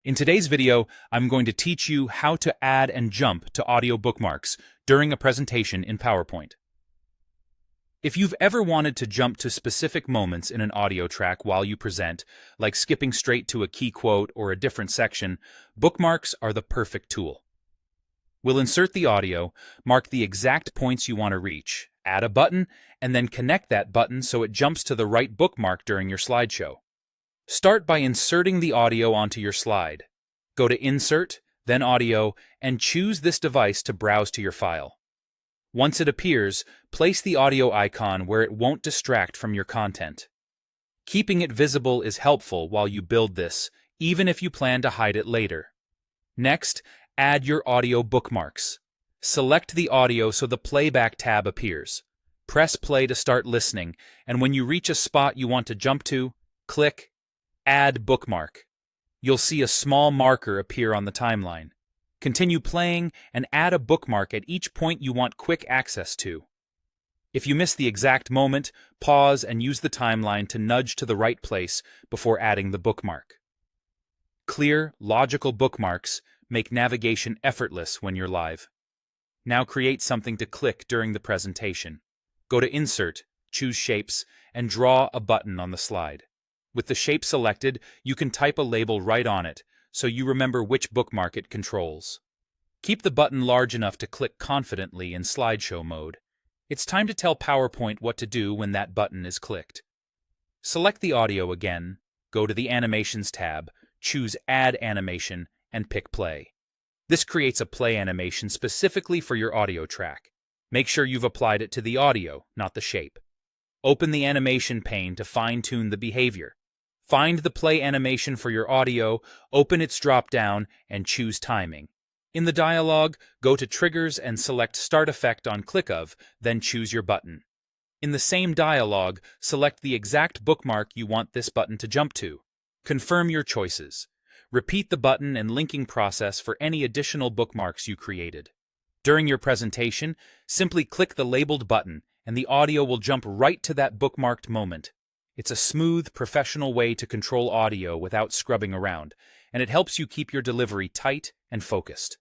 In today's video, I'm going to teach you how to add and jump to audio bookmarks during a presentation in PowerPoint. If you've ever wanted to jump to specific moments in an audio track while you present, like skipping straight to a key quote or a different section, bookmarks are the perfect tool. We'll insert the audio, mark the exact points you want to reach, add a button, and then connect that button so it jumps to the right bookmark during your slideshow. Start by inserting the audio onto your slide. Go to Insert, then Audio, and choose this device to browse to your file. Once it appears, place the audio icon where it won't distract from your content. Keeping it visible is helpful while you build this, even if you plan to hide it later. Next, add your audio bookmarks. Select the audio so the Playback tab appears. Press play to start listening, and when you reach a spot you want to jump to, click Add Bookmark. You'll see a small marker appear on the timeline. Continue playing and add a bookmark at each point you want quick access to. If you miss the exact moment, pause and use the timeline to nudge to the right place before adding the bookmark. Clear, logical bookmarks make navigation effortless when you're live. Now create something to click during the presentation. Go to Insert, choose Shapes, and draw a button on the slide. With the shape selected, you can type a label right on it, so you remember which bookmark it controls. Keep the button large enough to click confidently in slideshow mode. It's time to tell PowerPoint what to do when that button is clicked. Select the audio again, go to the Animations tab, choose Add Animation, and pick Play. This creates a play animation specifically for your audio track. Make sure you've applied it to the audio, not the shape. Open the animation pane to fine-tune the behavior. Find the play animation for your audio, open its drop-down, and choose timing. In the dialog, go to Triggers and select Start Effect on click of, then choose your button. In the same dialog, select the exact bookmark you want this button to jump to. Confirm your choices. Repeat the button and linking process for any additional bookmarks you created. During your presentation, simply click the labeled button, and the audio will jump right to that bookmarked moment. It's a smooth, professional way to control audio without scrubbing around, and it helps you keep your delivery tight and focused.